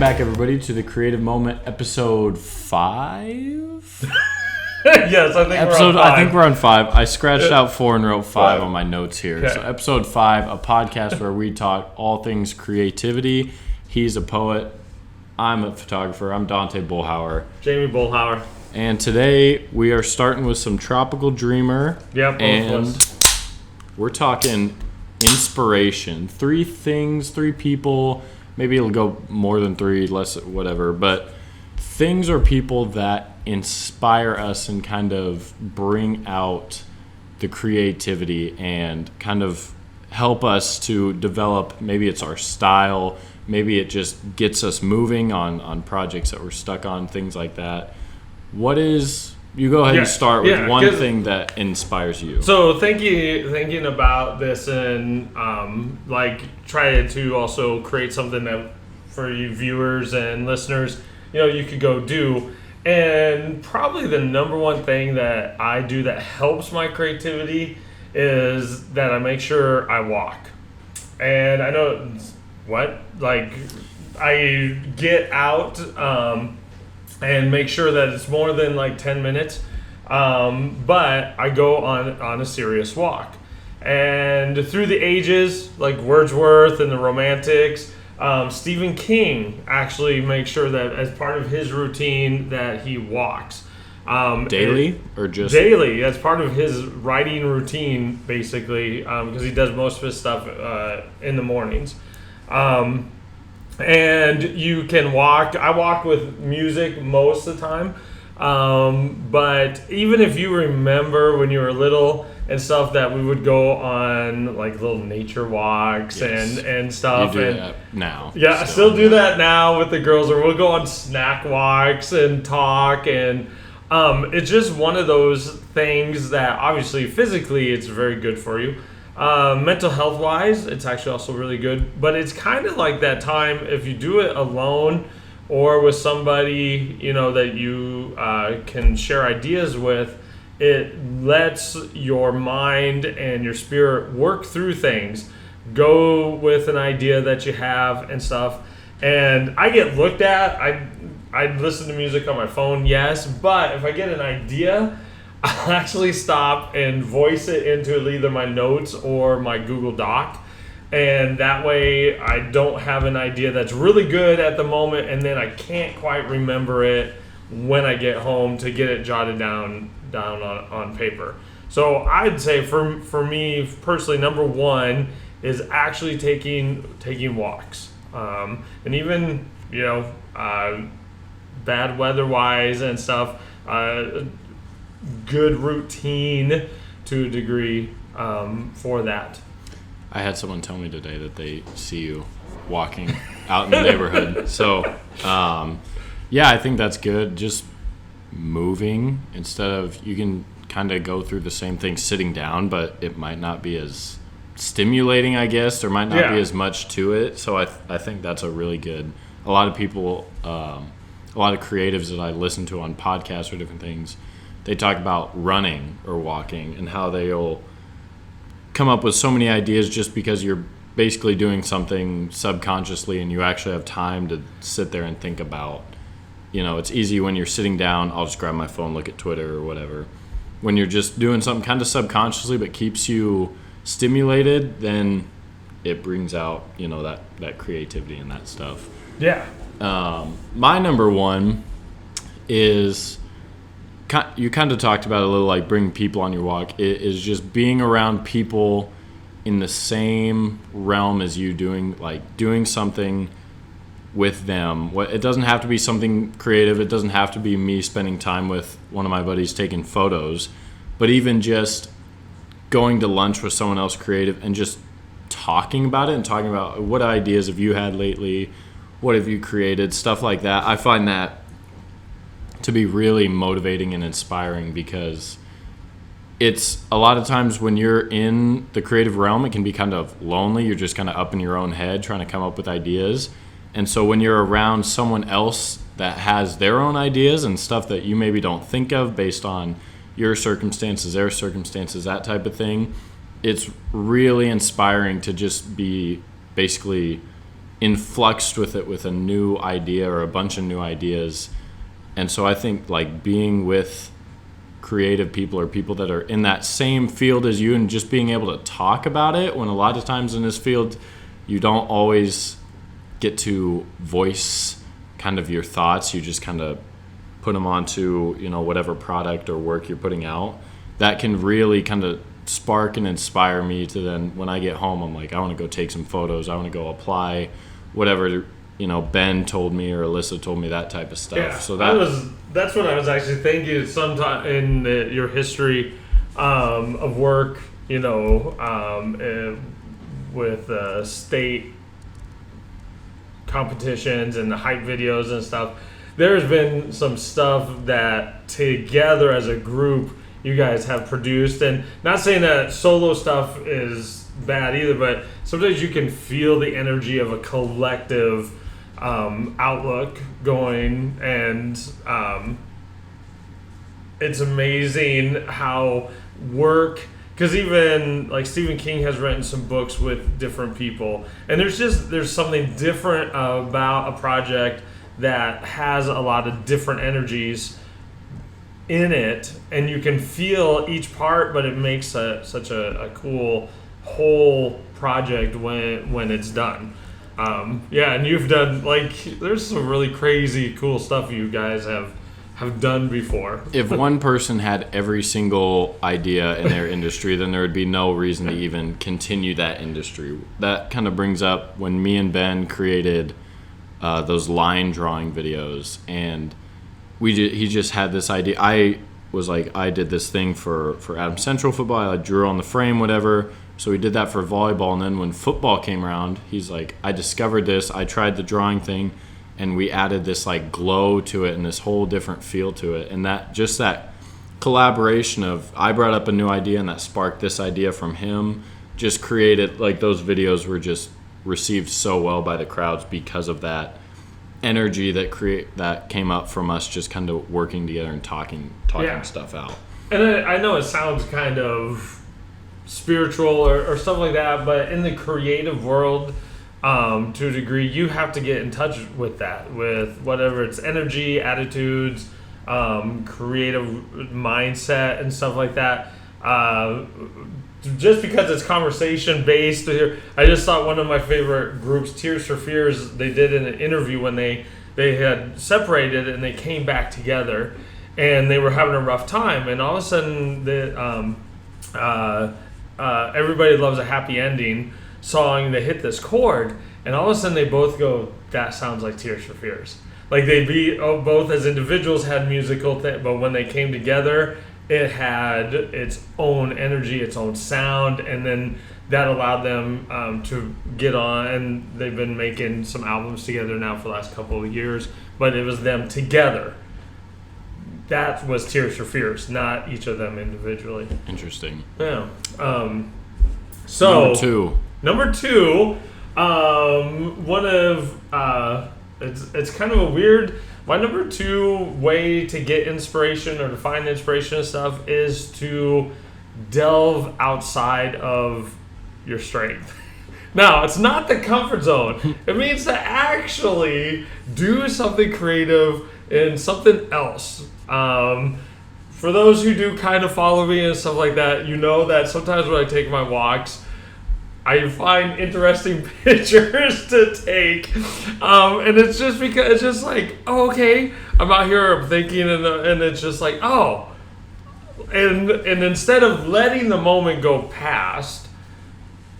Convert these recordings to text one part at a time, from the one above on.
back, everybody, to the Creative Moment, episode 5? Yes, I think we're on 5. I think we're on 5. I scratched out 4 and wrote 5 on my notes here. Okay. So episode 5, a podcast where we talk all things creativity. He's a poet. I'm a photographer. I'm Dante Bullhauer. Jamie Bullhauer. And today we are starting with some Tropical Dreamer. Yep, and we're talking inspiration. 3 things, 3 people. Maybe it'll go more than 3, less, whatever. But things or people that inspire us and kind of bring out the creativity and kind of help us to develop. Maybe it's our style. Maybe it just gets us moving on projects that we're stuck on, things like that. What is... You go ahead and start with one thing that inspires you. So thinking about this and try to also create something that for you viewers and listeners, you could go do. And probably the number one thing that I do that helps my creativity is that I make sure I walk. And I know I get out and make sure that it's more than 10 minutes. But I go on a serious walk. And through the ages, like Wordsworth and the Romantics, Stephen King actually makes sure that as part of his routine that he walks. Daily or just? Daily. That's part of his writing routine, basically, because he does most of his stuff in the mornings. And you can walk. I walk with music most of the time. But even if you remember when you were little and stuff that we would go on little nature walks and stuff. You do that now. Yeah, I still do that now with the girls, or we'll go on snack walks and talk, and it's just one of those things that obviously physically it's very good for you. Mental health wise, it's actually also really good, but it's kind of like that time if you do it alone or with somebody that you can share ideas with. It lets your mind and your spirit work through things, go with an idea that you have and stuff. And I get looked at. I listen to music on my phone, yes, but if I get an idea, I'll actually stop and voice it into either my notes or my Google Doc. And that way I don't have an idea that's really good at the moment and then I can't quite remember it when I get home to get it jotted down on paper. So I'd say for me personally, number 1 is actually taking walks. And even, bad weather-wise and stuff, good routine to a degree for that. I had someone tell me today that they see you walking out in the neighborhood. So, I think that's good. Just moving instead of, you can kind of go through the same thing sitting down, but it might not be as stimulating, I guess. There might not be as much to it. So I think that's a really good, a lot of people, a lot of creatives that I listen to on podcasts or different things, they talk about running or walking and how they'll come up with so many ideas just because you're basically doing something subconsciously and you actually have time to sit there and think about. It's easy when you're sitting down, I'll just grab my phone, look at Twitter or whatever. When you're just doing something kind of subconsciously but keeps you stimulated, then it brings out, that creativity and that stuff. Yeah. My number 1 is... You kind of talked about a little, bringing people on your walk. It is just being around people in the same realm as you, doing something with them. It doesn't have to be something creative. It doesn't have to be me spending time with one of my buddies taking photos. But even just going to lunch with someone else creative and just talking about it and talking about what ideas have you had lately, what have you created, stuff like that. I find that to be really motivating and inspiring because it's a lot of times when you're in the creative realm, it can be kind of lonely. You're just kind of up in your own head trying to come up with ideas. And so when you're around someone else that has their own ideas and stuff that you maybe don't think of based on your circumstances, their circumstances, that type of thing, it's really inspiring to just be basically influxed with it with a new idea or a bunch of new ideas. And so I think like being with creative people or people that are in that same field as you and just being able to talk about it, when a lot of times in this field you don't always get to voice kind of your thoughts. You just kind of put them onto, you know, whatever product or work you're putting out. That can really kind of spark and inspire me to then when I get home, I'm like, I want to go take some photos. I want to go apply whatever, you know, Ben told me or Alyssa told me, that type of stuff. Yeah, so that's what I was actually thinking. Sometime in your history of work, you know, with state competitions and the hype videos and stuff, there's been some stuff that together as a group you guys have produced. And not saying that solo stuff is bad either, but sometimes you can feel the energy of a collective outlook going, and it's amazing how work, because even like Stephen King has written some books with different people, and there's something different about a project that has a lot of different energies in it, and you can feel each part, but it makes such a cool whole project when it's done. Yeah, and you've done, like, there's some really crazy cool stuff you guys have done before. if one person had every single idea in their industry, then there would be no reason to even continue that industry. That kind of brings up when me and Ben created those line drawing videos, and he just had this idea. I was like, I did this thing for Adams Central football. I drew on the frame, whatever. So we did that for volleyball, and then when football came around, he's like, I discovered this. I tried the drawing thing, and we added this like glow to it and this whole different feel to it. And that collaboration of, I brought up a new idea and that sparked this idea from him, just created, like, those videos were just received so well by the crowds because of that energy that came up from us just kind of working together and talking stuff out. And I know it sounds kind of spiritual or stuff like that, but in the creative world, to a degree, you have to get in touch with that, with whatever it's energy, attitudes, creative mindset and stuff like that. Just because it's conversation based here, I just thought one of my favorite groups, Tears for Fears, they did an interview when they had separated and they came back together, and they were having a rough time, and all of a sudden Everybody Loves a Happy Ending song, they hit this chord, and all of a sudden they both go, that sounds like Tears for Fears. Like both as individuals had musical but when they came together, it had its own energy, its own sound, and then that allowed them to get on, and they've been making some albums together now for the last couple of years, but it was them together. That was Tears for Fears, not each of them individually. Interesting. Yeah. So number two, one of it's kind of a weird. My number two way to get inspiration or to find inspiration and stuff is to delve outside of your strength. Now, it's not the comfort zone. It means to actually do something creative in something else. For those who do kind of follow me and stuff like that, you know that sometimes when I take my walks, I find interesting pictures to take, and it's just because it's just like, oh, okay, I'm out here, I'm thinking, and it's just like, oh, and instead of letting the moment go past,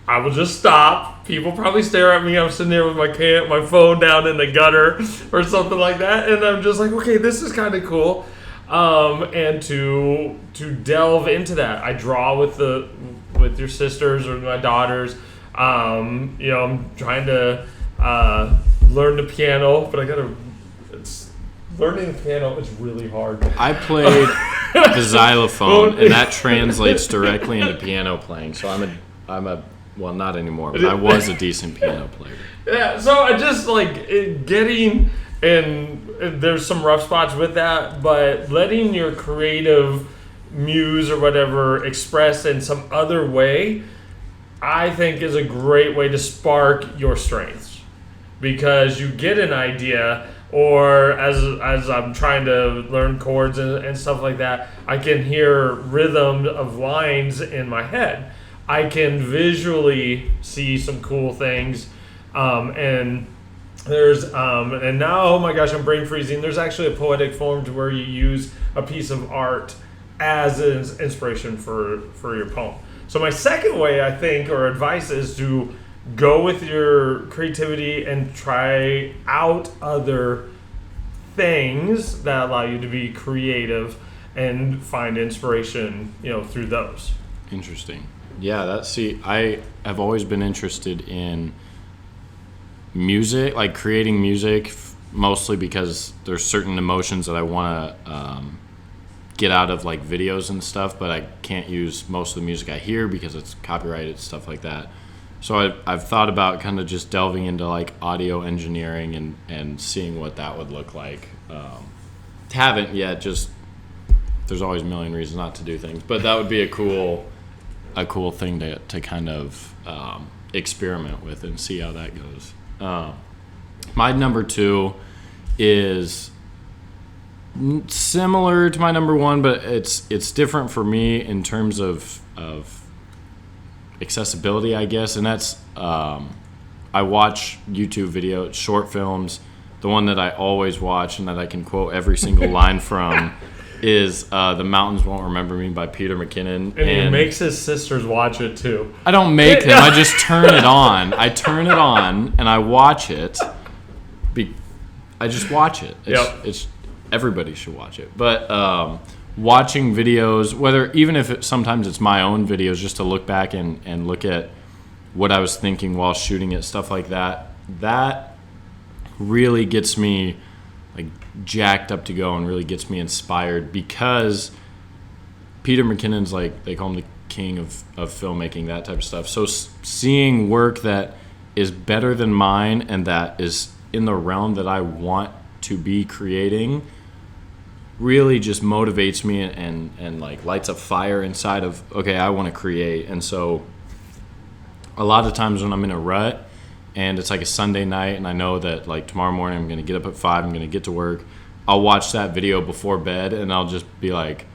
I will just stop. People probably stare at me. I'm sitting there with my phone down in the gutter or something like that, and I'm just like, okay, this is kind of cool, and to delve into that, I draw with your sisters or my daughters. I'm trying to learn the piano, but learning the piano is really hard. I played the xylophone, and that translates directly into piano playing. So I'm a well, not anymore, but I was a decent piano player. Yeah, so I just like getting, and there's some rough spots with that, but letting your creative muse or whatever express in some other way, I think is a great way to spark your strengths. because you get an idea, or as I'm trying to learn chords and stuff like that, I can hear rhythm of lines in my head. I can visually see some cool things, and there's and now, oh my gosh, I'm brain freezing. There's actually a poetic form to where you use a piece of art as an inspiration for your poem. So my second way, I think, or advice, is to go with your creativity and try out other things that allow you to be creative and find inspiration, through those. Interesting. Yeah, I have always been interested in music, like creating music, mostly because there's certain emotions that I want to get out of like videos and stuff, but I can't use most of the music I hear because it's copyrighted, stuff like that. So I've thought about kind of just delving into like audio engineering and seeing what that would look like. Haven't yet, just there's always a million reasons not to do things, but that would be a cool thing to kind of experiment with and see how that goes. My number 2 is similar to my number 1, but it's different for me in terms of accessibility, I guess, and that's I watch YouTube videos, short films. The one that I always watch and that I can quote every single line from is The Mountains Won't Remember Me by Peter McKinnon. And he makes his sisters watch it too. I don't make them. I just turn it on. I turn it on and I watch it. I just watch it. It's everybody should watch it. But watching videos, even if sometimes it's my own videos, just to look back and look at what I was thinking while shooting it, stuff like that, that really gets me like jacked up to go and really gets me inspired, because Peter McKinnon's like, they call him the king of filmmaking, that type of stuff. So seeing work that is better than mine and that is in the realm that I want to be creating really just motivates me and like lights a fire inside of, okay, I want to create. And so a lot of times when I'm in a rut and it's like a Sunday night and I know that like tomorrow morning I'm going to get up at 5, I'm going to get to work, I'll watch that video before bed and I'll just be like,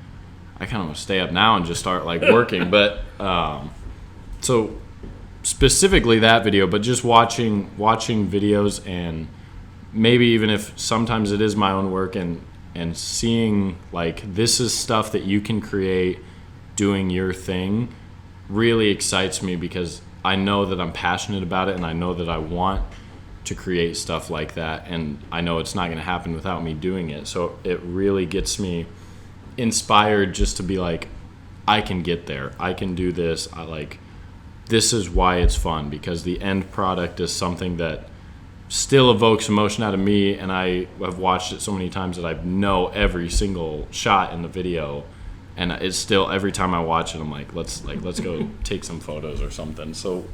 I kind of want to stay up now and just start like working. But so specifically that video, but just watching videos, and maybe even if sometimes it is my own work, and seeing like this is stuff that you can create doing your thing really excites me, because I know that I'm passionate about it and I know that I want to create stuff like that, and I know it's not going to happen without me doing it. So it really gets me inspired just to be like, I can get there, I can do this. This is why it's fun, because the end product is something that still evokes emotion out of me, and I have watched it so many times that I know every single shot in the video, and it's still, every time I watch it I'm like let's go take some photos or something. So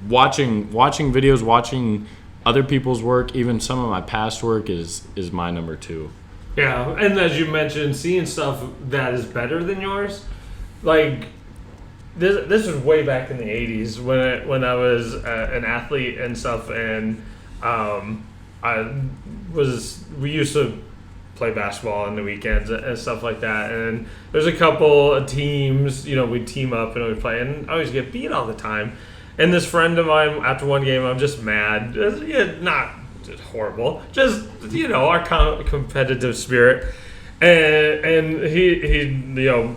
watching videos, watching other people's work, even some of my past work, is my number 2. Yeah, and as you mentioned, seeing stuff that is better than yours, like this was way back in the 80s when I was an athlete and stuff, and we used to play basketball on the weekends and stuff like that, and there's a couple of teams, we'd team up and we'd play, and I always get beat all the time. And this friend of mine, after one game, I'm just mad, not just horrible, just our competitive spirit, and he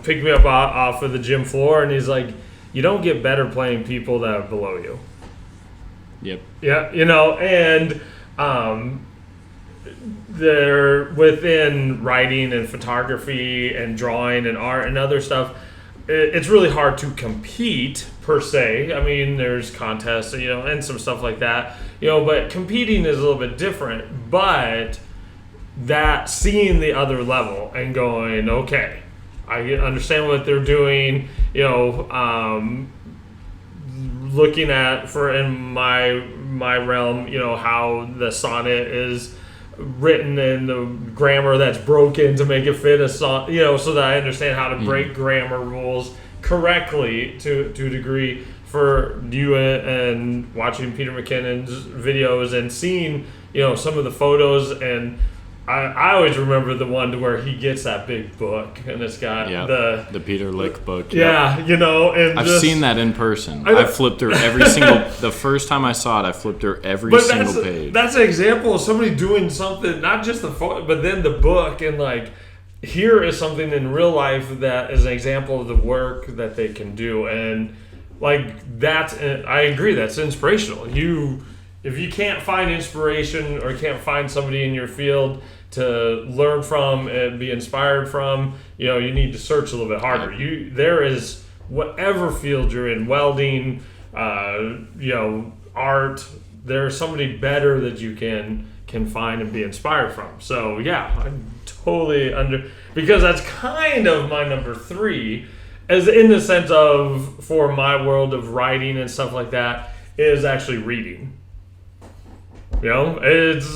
picked me up off of the gym floor, and he's like, you don't get better playing people that are below you. Yep. Yeah, and they're within writing and photography and drawing and art and other stuff. It's really hard to compete per se. I mean, there's contests, and some stuff like that, but competing is a little bit different. But that seeing the other level and going, okay, I understand what they're doing, looking at, in my realm, how the sonnet is written and the grammar that's broken to make it fit a song, so that I understand how to break grammar rules correctly to a degree for you and watching Peter McKinnon's videos and seeing, some of the photos. And I always remember the one where he gets that big book and it's got the Peter Lick book. Yeah, and I've seen that in person. I flipped through every single. The first time I saw it, I flipped through every single page. That's an example of somebody doing something, not just the photo, but then the book, and like here is something in real life that is an example of the work that they can do, and like that's. I agree, that's inspirational. If you can't find inspiration or can't find somebody in your field to learn from and be inspired from, you need to search a little bit harder. There is whatever field you're in, welding, art. There's somebody better that you can find and be inspired from. So yeah, I'm totally because that's kind of my number 3, as in the sense of for my world of writing and stuff like that is actually reading. It's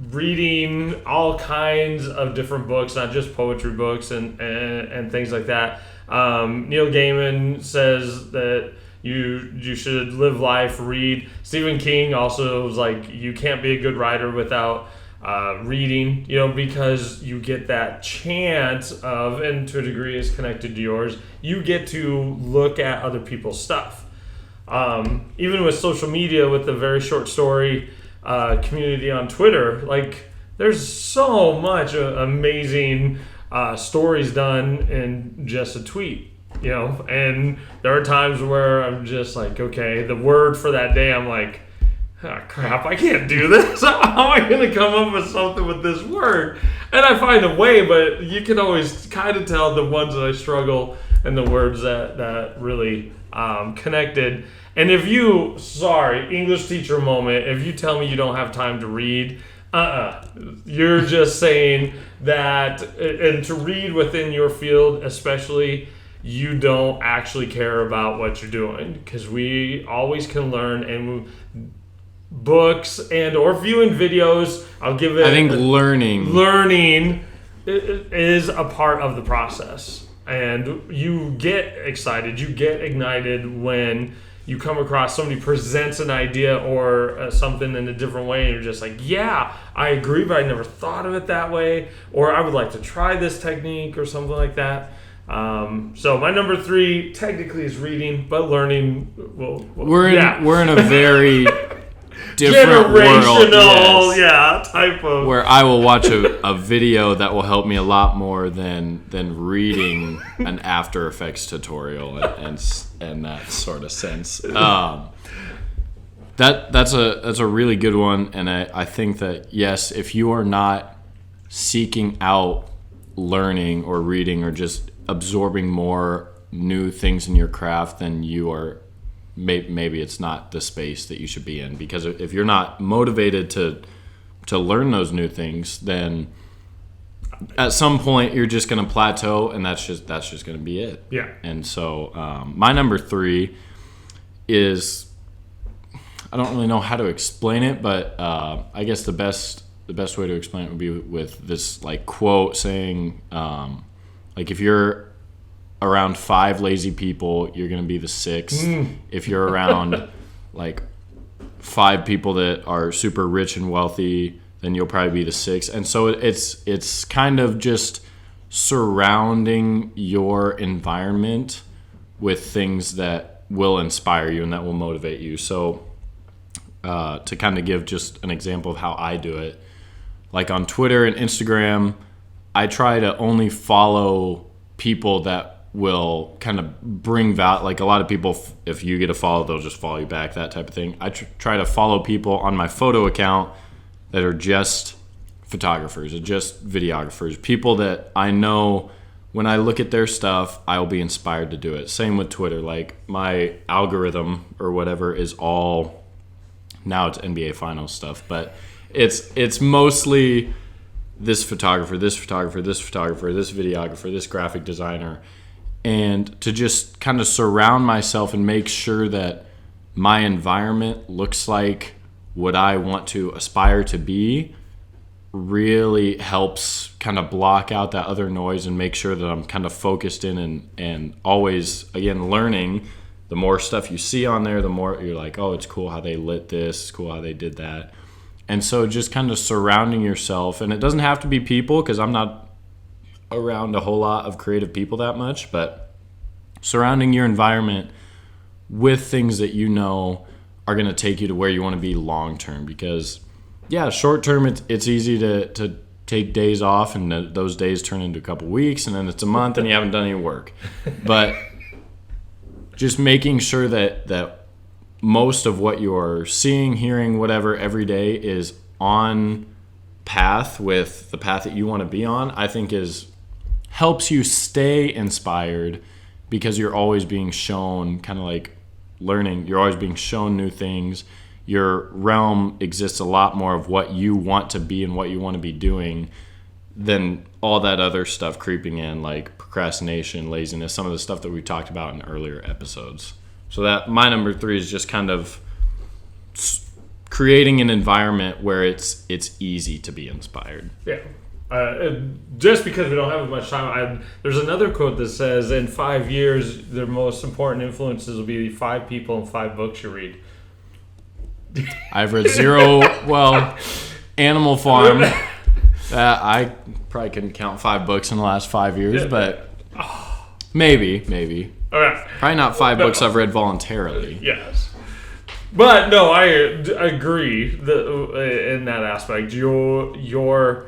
reading all kinds of different books, not just poetry books and things like that. Neil Gaiman says that you should live life, read. Stephen King also was like, you can't be a good writer without reading, because you get that chance of, and to a degree is connected to yours, you get to look at other people's stuff. Even with social media, with the very short story community on Twitter, like there's so much amazing stories done in just a tweet, and there are times where I'm just like, okay, the word for that day, I'm like, oh, crap, I can't do this. How am I going to come up with something with this word? And I find a way, but you can always kind of tell the ones that I struggle and the words that really connected. And if English teacher moment, if you tell me you don't have time to read, you're just saying that, and to read within your field especially, you don't actually care about what you're doing, because we always can learn, and books and or viewing videos, I think learning is a part of the process, and you get excited, you get ignited when you come across somebody presents an idea or something in a different way, and you're just like, yeah, I agree, but I never thought of it that way, or I would like to try this technique or something like that. So my number 3 technically is reading, but learning. We're in a very different world, type of, where I will watch a video that will help me a lot more than reading an After Effects tutorial and that sort of sense. That's a really good one, and I think that yes, if you are not seeking out learning or reading or just absorbing more new things in your craft, then you are maybe it's not the space that you should be in, because if you're not motivated to learn those new things, then at some point you're just going to plateau, and that's just going to be it. Yeah. And so my number 3 is, I don't really know how to explain it, but I guess the best way to explain it would be with this like quote saying, like if you're around 5 lazy people, you're going to be the 6th. If you're around like 5 people that are super rich and wealthy, then you'll probably be the 6th. And so it's kind of just surrounding your environment with things that will inspire you and that will motivate you. So to kind of give just an example of how I do it, like on Twitter and Instagram, I try to only follow people that will kind of bring value. Like a lot of people, if you get a follow, they'll just follow you back, that type of thing. I try to follow people on my photo account that are just photographers or just videographers, people that I know when I look at their stuff, I'll be inspired to do it. Same with Twitter. Like my algorithm or whatever is all, now it's NBA Finals stuff, but it's mostly this photographer, this photographer, this photographer, this videographer, this graphic designer. And to just kind of surround myself and make sure that my environment looks like what I want to aspire to be really helps kind of block out that other noise and make sure that I'm kind of focused in and always, again, learning the more stuff you see on there, the more you're like, oh, it's cool how they lit this, it's cool how they did that. And so just kind of surrounding yourself, and it doesn't have to be people, because I'm not around a whole lot of creative people that much, but surrounding your environment with things that you know are going to take you to where you want to be long term. Because yeah, short term it's easy to take days off, and those days turn into a couple weeks, and then it's a month and you haven't done any work. But just making sure that most of what you're seeing, hearing, whatever, every day is on path with the path that you want to be on, I think helps you stay inspired, because you're always being shown, kind of like learning, you're always being shown new things. Your realm exists a lot more of what you want to be and what you want to be doing than all that other stuff creeping in, like procrastination, laziness, some of the stuff that we talked about in earlier episodes. So that my number 3 is just kind of creating an environment where it's easy to be inspired. Yeah. Just because we don't have as much time, there's another quote that says, in 5 years, the most important influences will be 5 people and 5 books you read. I've read 0, well, Animal Farm. I probably couldn't count 5 books in the last 5 years, but maybe. Okay. Probably not 5 books I've read voluntarily. Yes. But no, I agree in that aspect. Your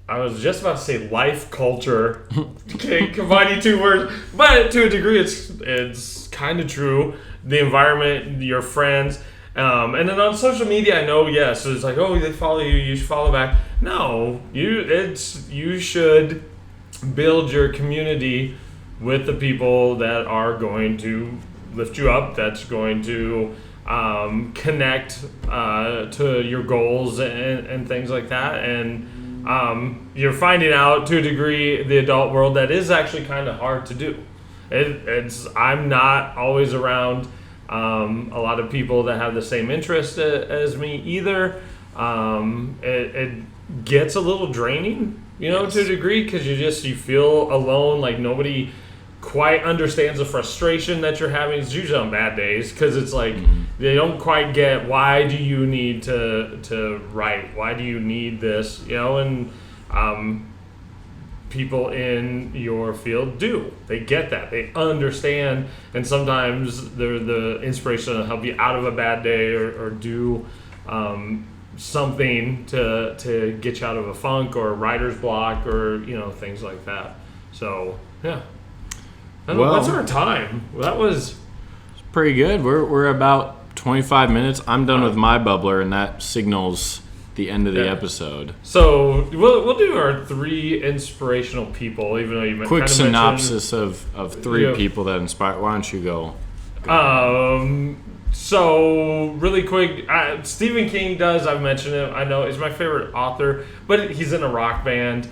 I was just about to say life culture, okay, combining 2 words, but to a degree it's kind of true. The environment, your friends, and then on social media, I know, yes, it's like, oh, they follow you, you should follow back. No, you should build your community with the people that are going to lift you up, that's going to connect to your goals and things like that. And you're finding out, to a degree, the adult world, that is actually kind of hard to do. I'm not always around a lot of people that have the same interest as me either. It gets a little draining, Yes. to a degree, because you feel alone, like nobody quite understands the frustration that you're having. It's usually on bad days, because it's like they don't quite get, why do you need to write? Why do you need this? And people in your field do. They get that. They understand, and sometimes they're the inspiration to help you out of a bad day or do something to get you out of a funk or a writer's block or things like that. So yeah. What's our time? That was pretty good. We're about 25 minutes. I'm done with my bubbler, and that signals the end of the episode. So we'll do our 3 inspirational people, even though you quick kind of synopsis of 3 people that inspire. Why don't you go? So really quick, Stephen King does. I've mentioned him. I know he's my favorite author, but he's in a rock band.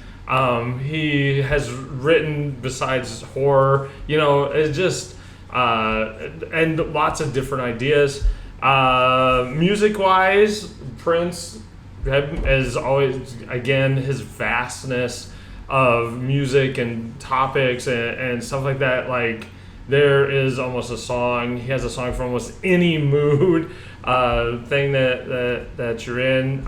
He has written, besides horror, it's just and lots of different ideas. Music wise, Prince is always, again, his vastness of music and topics and stuff like that. Like, there is almost a song. He has a song for almost any mood thing that you're in.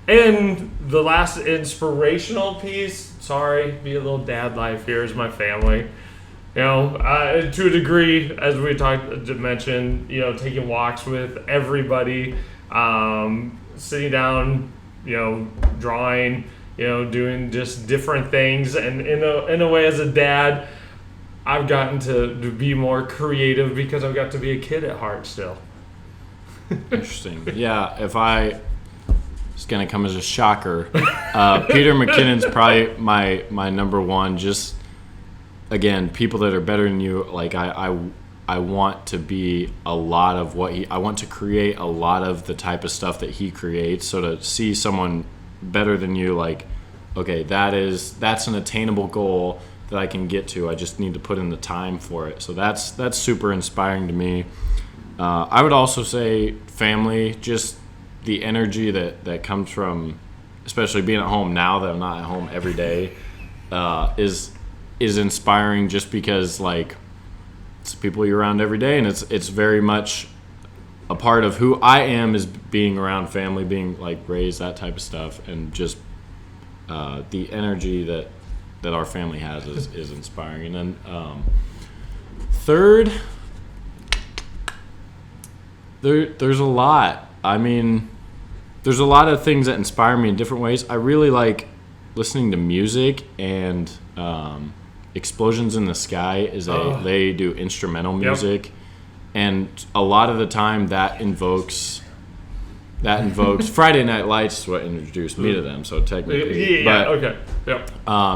And the last inspirational piece, sorry, be a little dad life here, is my family. To a degree, as we mentioned, taking walks with everybody, sitting down, drawing, doing just different things. And in a way, as a dad, I've gotten to be more creative because I've got to be a kid at heart still. Interesting. Yeah, it's going to come as a shocker. Peter McKinnon's probably my number 1. Just, again, people that are better than you. Like, I want to be a lot of what I want to create a lot of the type of stuff that he creates. So to see someone better than you, like, okay, that's an attainable goal that I can get to. I just need to put in the time for it. So that's super inspiring to me. I would also say family, just the energy that comes from, especially being at home now that I'm not at home every day, is inspiring, just because, like, it's people you're around every day, and it's very much a part of who I am, is being around family, being like raised, that type of stuff, and just the energy that our family has is inspiring. And then third, there's a lot. I mean, there's a lot of things that inspire me in different ways. I really like listening to music, and Explosions in the Sky is they do instrumental music, and a lot of the time that invokes Friday Night Lights is what introduced me to them. So technically, okay, yep.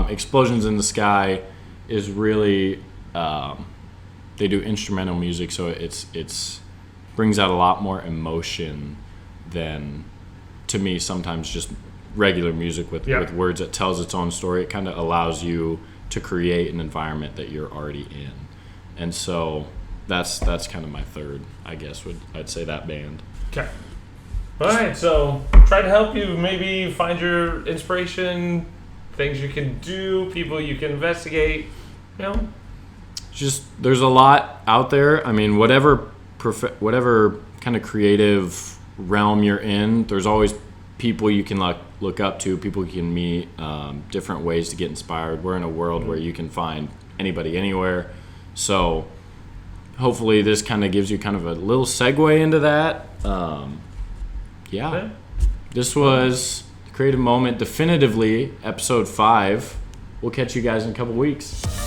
Explosions in the Sky is really they do instrumental music, so it's brings out a lot more emotion than, to me, sometimes just regular music with words that tells its own story. It kind of allows you to create an environment that you're already in, and so that's kind of my third, I guess. I'd say that band. Okay. All right, so try to help you maybe find your inspiration, things you can do, people you can investigate. Just there's a lot out there. I mean, whatever kind of creative realm you're in, there's always people you can look up to, people you can meet, different ways to get inspired. We're in a world where you can find anybody anywhere, so hopefully this kind of gives you kind of a little segue into that. This was Creative Moment, definitively episode 5. We'll catch you guys in a couple weeks.